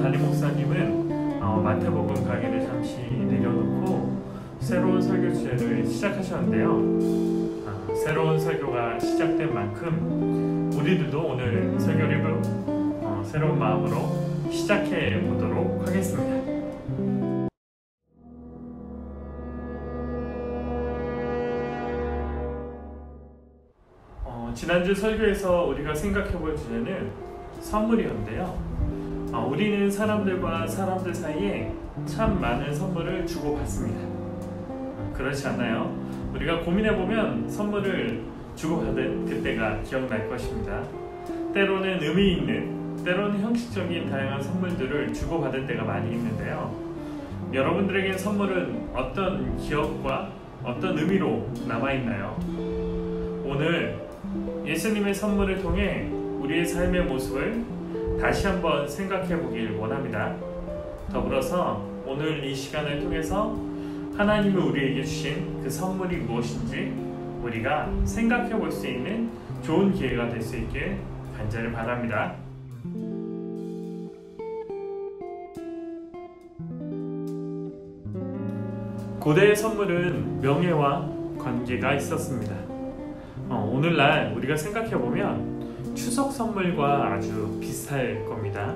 담임 목사님은 마태복음 강의를 잠시 내려놓고 새로운 설교 주제를 시작하셨는데요. 새로운 설교가 시작된 만큼 우리들도 오늘 설교를 새로운 마음으로 시작해 보도록 하겠습니다. 지난주 설교에서 우리가 생각해 볼 주제는 선물이었는데요. 우리는 사람들과 사람들 사이에 참 많은 선물을 주고받습니다. 그렇지 않나요? 우리가 고민해보면 선물을 주고받은 그때가 기억날 것입니다. 때로는 의미 있는, 때로는 형식적인 다양한 선물들을 주고받을 때가 많이 있는데요. 여러분들에겐 선물은 어떤 기억과 어떤 의미로 남아있나요? 오늘 예수님의 선물을 통해 우리의 삶의 모습을 다시 한번 생각해 보길 원합니다. 더불어서 오늘 이 시간을 통해서 하나님이 우리에게 주신 그 선물이 무엇인지 우리가 생각해 볼 수 있는 좋은 기회가 될 수 있길 간절히 바랍니다. 고대의 선물은 명예와 관계가 있었습니다. 오늘날 우리가 생각해보면 추석 선물과 아주 비슷할 겁니다.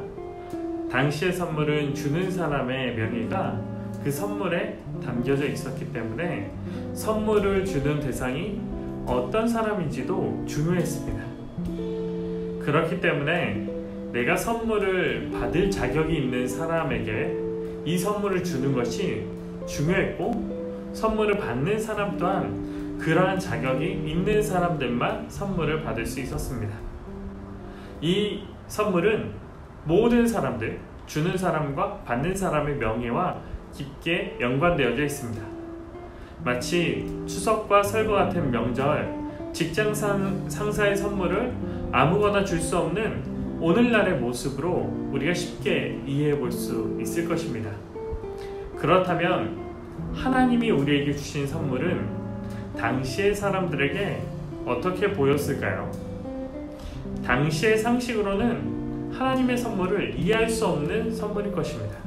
당시의 선물은 주는 사람의 명예가 그 선물에 담겨져 있었기 때문에 선물을 주는 대상이 어떤 사람인지도 중요했습니다. 그렇기 때문에 내가 선물을 받을 자격이 있는 사람에게 이 선물을 주는 것이 중요했고, 선물을 받는 사람 또한 그러한 자격이 있는 사람들만 선물을 받을 수 있었습니다. 이 선물은 모든 사람들, 주는 사람과 받는 사람의 명예와 깊게 연관되어져 있습니다. 마치 추석과 설과 같은 명절, 직장 상사의 선물을 아무거나 줄 수 없는 오늘날의 모습으로 우리가 쉽게 이해해 볼 수 있을 것입니다. 그렇다면 하나님이 우리에게 주신 선물은 당시의 사람들에게 어떻게 보였을까요? 당시의 상식으로는 하나님의 선물을 이해할 수 없는 선물일 것입니다.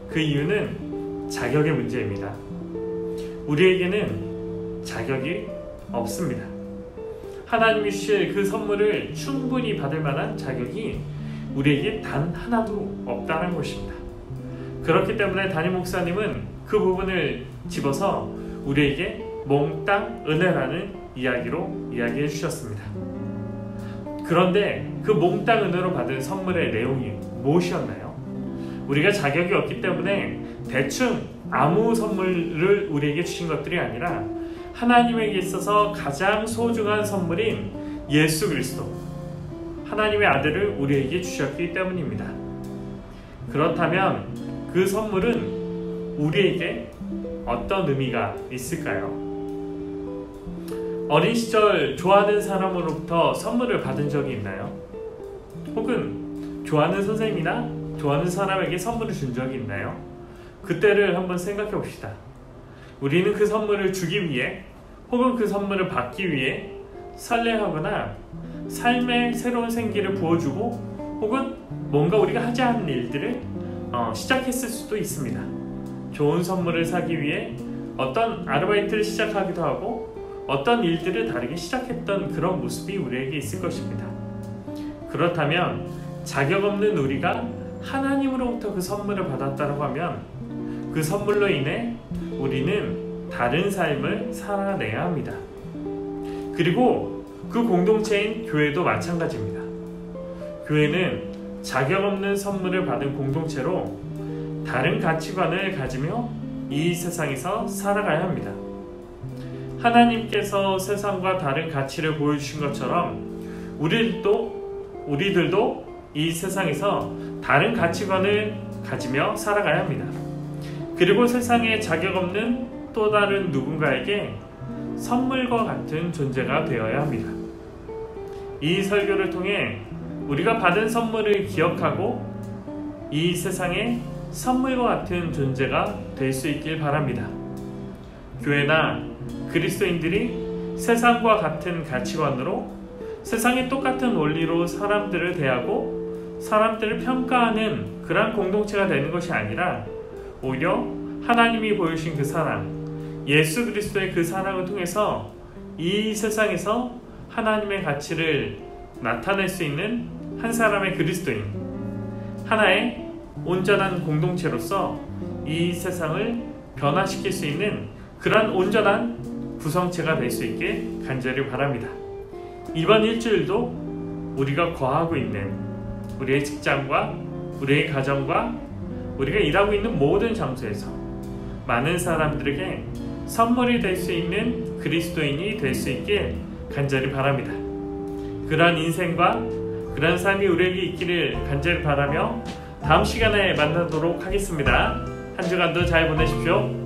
그 이유는 자격의 문제입니다. 우리에게는 자격이 없습니다. 하나님이 주실 그 선물을 충분히 받을 만한 자격이 우리에게 단 하나도 없다는 것입니다. 그렇기 때문에 담임 목사님은 그 부분을 집어서 우리에게 몽땅 은혜라는 이야기로 이야기해 주셨습니다. 그런데 그 몽땅 은혜로 받은 선물의 내용이 무엇이었나요? 우리가 자격이 없기 때문에 대충 아무 선물을 우리에게 주신 것들이 아니라 하나님에게 있어서 가장 소중한 선물인 예수 그리스도, 하나님의 아들을 우리에게 주셨기 때문입니다. 그렇다면 그 선물은 우리에게 어떤 의미가 있을까요? 어린 시절 좋아하는 사람으로부터 선물을 받은 적이 있나요? 혹은 좋아하는 선생님이나 좋아하는 사람에게 선물을 준 적이 있나요? 그때를 한번 생각해 봅시다. 우리는 그 선물을 주기 위해 혹은 그 선물을 받기 위해 설레하거나 삶의 새로운 생기를 부어주고 혹은 뭔가 우리가 하지 않은 일들을 시작했을 수도 있습니다. 좋은 선물을 사기 위해 어떤 아르바이트를 시작하기도 하고 어떤 일들을 다르게 시작했던 그런 모습이 우리에게 있을 것입니다. 그렇다면 자격 없는 우리가 하나님으로부터 그 선물을 받았다고 하면 그 선물로 인해 우리는 다른 삶을 살아내야 합니다. 그리고 그 공동체인 교회도 마찬가지입니다. 교회는 자격 없는 선물을 받은 공동체로 다른 가치관을 가지며 이 세상에서 살아가야 합니다. 하나님께서 세상과 다른 가치를 보여주신 것처럼 우리들도 이 세상에서 다른 가치관을 가지며 살아가야 합니다. 그리고 세상에 자격 없는 또 다른 누군가에게 선물과 같은 존재가 되어야 합니다. 이 설교를 통해 우리가 받은 선물을 기억하고 이 세상에 선물과 같은 존재가 될 수 있길 바랍니다. 교회나 그리스도인들이 세상과 같은 가치관으로 세상의 똑같은 원리로 사람들을 대하고 사람들을 평가하는 그러한 공동체가 되는 것이 아니라 오히려 하나님이 보여주신 그 사랑, 예수 그리스도의 그 사랑을 통해서 이 세상에서 하나님의 가치를 나타낼 수 있는 한 사람의 그리스도인, 하나의 온전한 공동체로서 이 세상을 변화시킬 수 있는 그런 온전한 구성체가 될 수 있게 간절히 바랍니다. 이번 일주일도 우리가 거하고 있는 우리의 직장과 우리의 가정과 우리가 일하고 있는 모든 장소에서 많은 사람들에게 선물이 될 수 있는 그리스도인이 될 수 있게 간절히 바랍니다. 그러한 인생과 그러한 삶이 우리에게 있기를 간절히 바라며 다음 시간에 만나도록 하겠습니다. 한 주간도 잘 보내십시오.